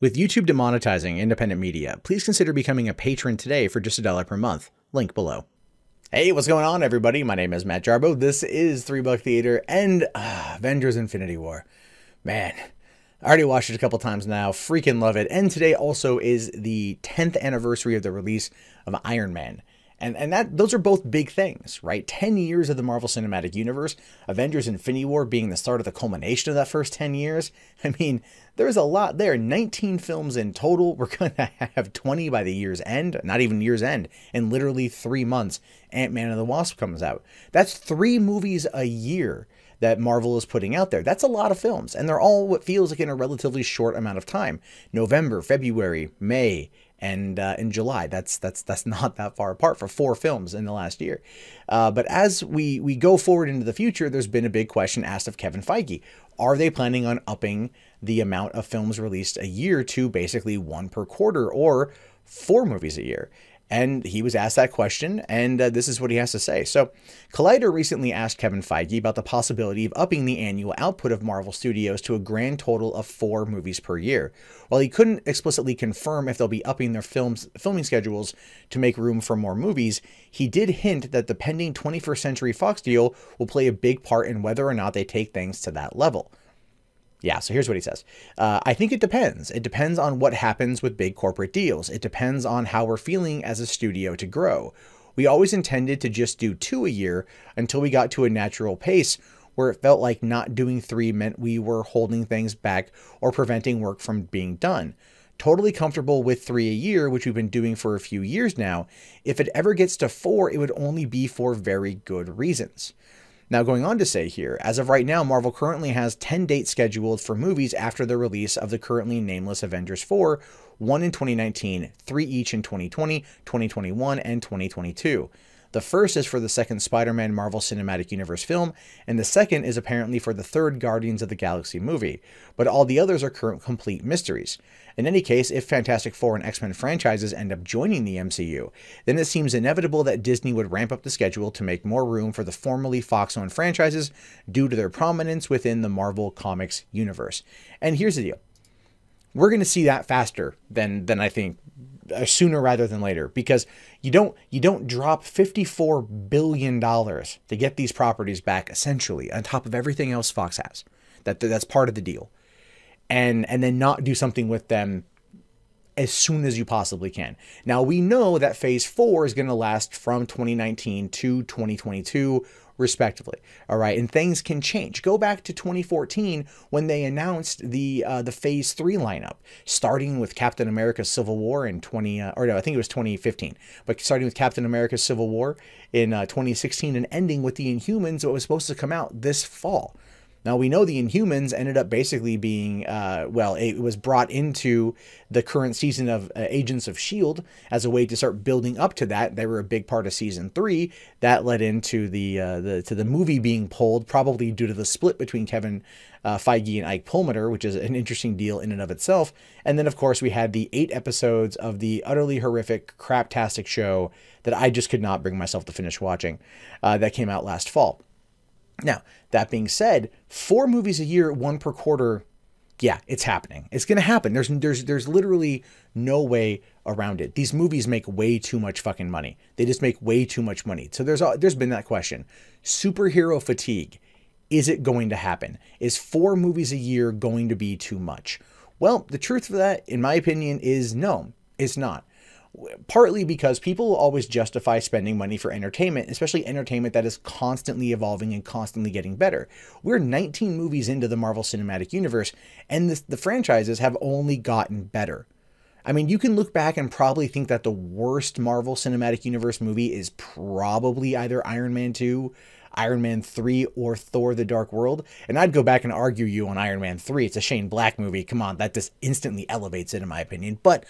With YouTube demonetizing independent media, please consider becoming a patron today for just $1 per month. Link below. Hey, what's going on, everybody? My name is Matt Jarbo. This is $3 Theater and Avengers Infinity War. Man, I already watched it a couple times now. Freaking love it. And today also is the 10th anniversary of the release of Iron Man. And those are both big things, right? 10 years of the Marvel Cinematic Universe, Avengers Infinity War being the start of the culmination of that first 10 years. I mean, there's a lot there. 19 films in total. We're going to have 20 by the year's end, not even year's end. In literally 3 months, Ant-Man and the Wasp comes out. That's 3 movies a year that Marvel is putting out there. That's a lot of films, and they're all what feels like in a relatively short amount of time. November, February, May, and in July. That's not that far apart for 4 films in the last year. But as we go forward into the future, there's been a big question asked of Kevin Feige. Are they planning on upping the amount of films released a year to basically 1 per quarter or 4 movies a year? And he was asked that question, and this is what he has to say. So, Collider recently asked Kevin Feige about the possibility of upping the annual output of Marvel Studios to a grand total of 4 movies per year. While he couldn't explicitly confirm if they'll be upping their filming schedules to make room for more movies, he did hint that the pending 21st Century Fox deal will play a big part in whether or not they take things to that level. Yeah, so here's what he says. I think it depends. It depends on what happens with big corporate deals. It depends on how we're feeling as a studio to grow. We always intended to just do 2 a year until we got to a natural pace where it felt like not doing 3 meant we were holding things back or preventing work from being done. Totally comfortable with 3 a year, which we've been doing for a few years now. If it ever gets to 4, it would only be for very good reasons. Now, going on to say here, as of right now, Marvel currently has 10 dates scheduled for movies after the release of the currently nameless Avengers 4, 1 in 2019, 3 each in 2020, 2021, and 2022. The first is for the second Spider-Man Marvel Cinematic Universe film, and the second is apparently for the third Guardians of the Galaxy movie, but all the others are current complete mysteries. In any case, if Fantastic Four and X-Men franchises end up joining the MCU, then it seems inevitable that Disney would ramp up the schedule to make more room for the formerly Fox-owned franchises due to their prominence within the Marvel Comics universe. And here's the deal. We're going to see that faster than I think, sooner rather than later, because you don't drop $54 billion to get these properties back, essentially, on top of everything else Fox has. That's part of the deal. And then not do something with them as soon as you possibly can. Now, we know that Phase 4 is going to last from 2019 to 2022, respectively. All right, and things can change. Go back to 2014 when they announced the Phase 3 lineup, starting with Captain America: Civil War in I think it was 2015, but starting with Captain America: Civil War in 2016 and ending with the Inhumans, what was supposed to come out this fall. Now, we know the Inhumans ended up basically being, it was brought into the current season of Agents of S.H.I.E.L.D. as a way to start building up to that. They were a big part of Season 3. That led into the movie being pulled, probably due to the split between Kevin Feige and Ike Perlmutter, which is an interesting deal in and of itself. And then, of course, we had the 8 episodes of the utterly horrific, craptastic show that I just could not bring myself to finish watching that came out last fall. Now, that being said, 4 movies a year, 1 per quarter, yeah, it's happening. It's going to happen. There's literally no way around it. These movies make way too much fucking money. They just make way too much money. So there's been that question. Superhero fatigue. Is it going to happen? Is 4 movies a year going to be too much? Well, the truth for that, in my opinion, is no, it's not. Partly because people will always justify spending money for entertainment, especially entertainment that is constantly evolving and constantly getting better. We're 19 movies into the Marvel Cinematic Universe, and the franchises have only gotten better. I mean, you can look back and probably think that the worst Marvel Cinematic Universe movie is probably either Iron Man 2, Iron Man 3, or Thor: The Dark World. And I'd go back and argue you on Iron Man 3. It's a Shane Black movie. Come on, that just instantly elevates it, in my opinion. But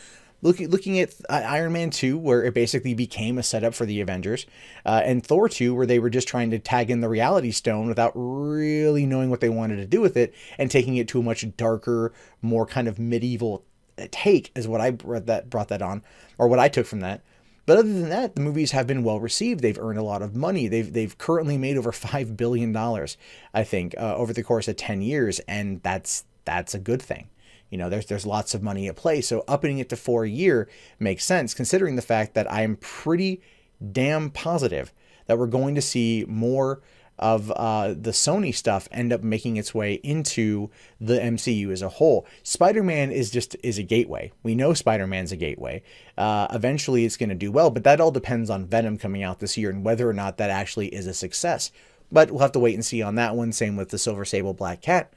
looking at Iron Man 2, where it basically became a setup for the Avengers, and Thor 2, where they were just trying to tag in the Reality Stone without really knowing what they wanted to do with it, and taking it to a much darker, more kind of medieval take, is what I brought that on, or what I took from that. But other than that, the movies have been well received. They've earned a lot of money. They've currently made over $5 billion, I think, over the course of 10 years, and that's a good thing. You know, there's lots of money at play. So upping it to 4 a year makes sense, considering the fact that I'm pretty damn positive that we're going to see more of the Sony stuff end up making its way into the MCU as a whole. Spider-Man is a gateway. We know Spider-Man's a gateway. Eventually it's going to do well, but that all depends on Venom coming out this year and whether or not that actually is a success. But we'll have to wait and see on that one. Same with the Silver Sable Black Cat.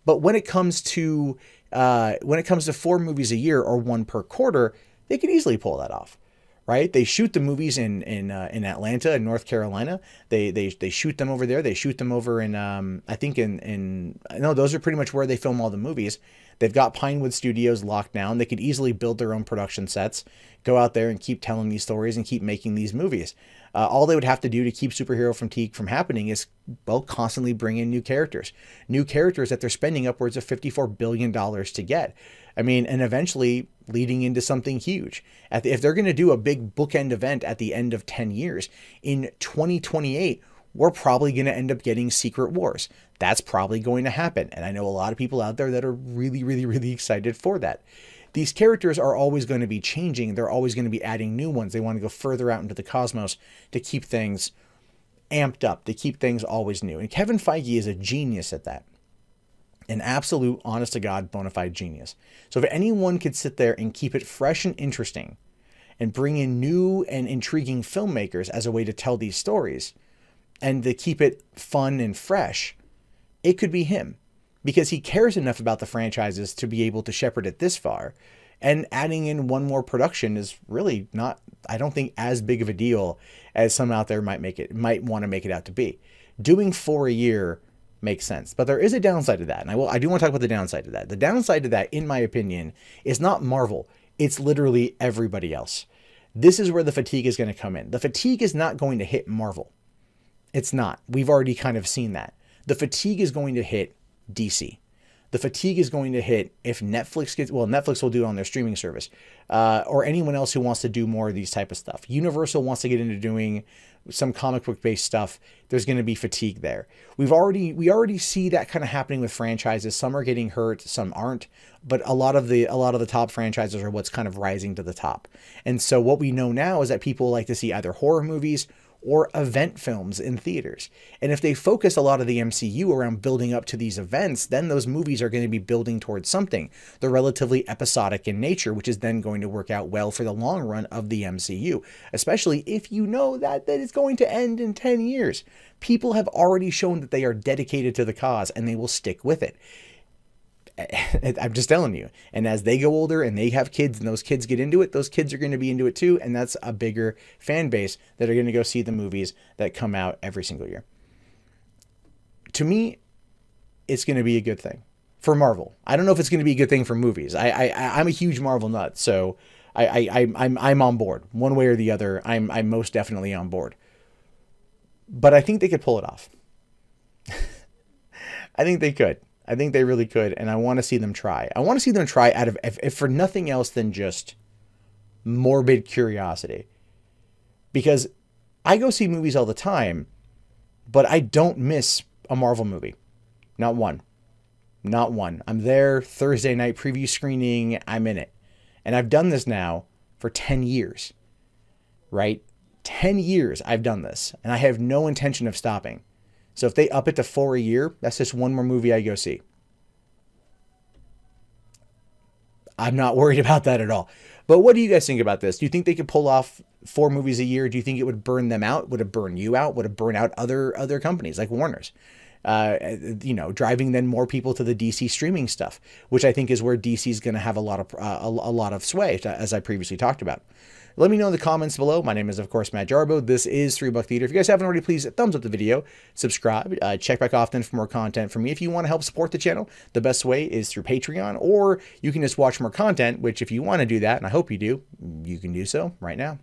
But when it comes to 4 movies a year or 1 per quarter, they could easily pull that off. Right? They shoot the movies in Atlanta and North Carolina. They shoot them over there. They shoot them over in I think no, those are pretty much where they film all the movies. They've got Pinewood Studios locked down. They could easily build their own production sets, go out there and keep telling these stories and keep making these movies. All they would have to do to keep superhero fatigue from happening is, well, constantly bring in new characters that they're spending upwards of $54 billion to get. I mean, and eventually leading into something huge. If they're going to do a big bookend event at the end of 10 years, in 2028, we're probably going to end up getting Secret Wars. That's probably going to happen. And I know a lot of people out there that are really, really, really excited for that. These characters are always going to be changing. They're always going to be adding new ones. They want to go further out into the cosmos to keep things amped up, to keep things always new. And Kevin Feige is a genius at that. An absolute, honest to God, bona fide genius. So if anyone could sit there and keep it fresh and interesting and bring in new and intriguing filmmakers as a way to tell these stories and to keep it fun and fresh, it could be him, because he cares enough about the franchises to be able to shepherd it this far. And adding in 1 more production is really not, I don't think, as big of a deal as some out there might want to make it out to be. Doing 4 a year makes sense, but there is a downside to that, and I do want to talk about the downside to that. The downside to that, in my opinion, is not Marvel. It's literally everybody else. This is where the fatigue is going to come in. The fatigue is not going to hit Marvel. It's not. We've already kind of seen that. The fatigue is going to hit DC. The fatigue is going to hit if Netflix gets, well, Netflix will do it on their streaming service, or anyone else who wants to do more of these type of stuff. Universal wants to get into doing some comic book based stuff. There's going to be fatigue there. We already see that kind of happening with franchises. Some are getting hurt, some aren't, but a lot of the top franchises are what's kind of rising to the top. And so what we know now is that people like to see either horror movies or event films in theaters. And if they focus a lot of the MCU around building up to these events, then those movies are going to be building towards something. They're relatively episodic in nature, which is then going to work out well for the long run of the MCU, especially if you know that it's going to end in 10 years. People have already shown that they are dedicated to the cause and they will stick with it. I'm just telling you. And as they go older and they have kids and those kids get into it, those kids are going to be into it too. And that's a bigger fan base that are going to go see the movies that come out every single year. To me, it's going to be a good thing for Marvel. I don't know if it's going to be a good thing for movies. I'm a huge Marvel nut, so I'm on board one way or the other. I'm most definitely on board, but I think they could pull it off. I think they could. I think they really could, and I want to see them try. I want to see them try out of, if for nothing else than just morbid curiosity. Because I go see movies all the time, but I don't miss a Marvel movie. Not one. Not one. I'm there Thursday night preview screening. I'm in it. And I've done this now for 10 years. Right? 10 years I've done this, and I have no intention of stopping. So if they up it to 4 a year, that's just 1 more movie I go see. I'm not worried about that at all. But what do you guys think about this? Do you think they could pull off 4 movies a year? Do you think it would burn them out? Would it burn you out? Would it burn out other companies like Warner's? You know, driving then more people to the DC streaming stuff, which I think is where DC is going to have a lot of sway, as I previously talked about. Let me know in the comments below. My name is, of course, Matt Jarbo. This is 3 Buck Theater. If you guys haven't already, please thumbs up the video, subscribe, check back often for more content from me. If you want to help support the channel, the best way is through Patreon, or you can just watch more content, which if you want to do that, and I hope you do, you can do so right now.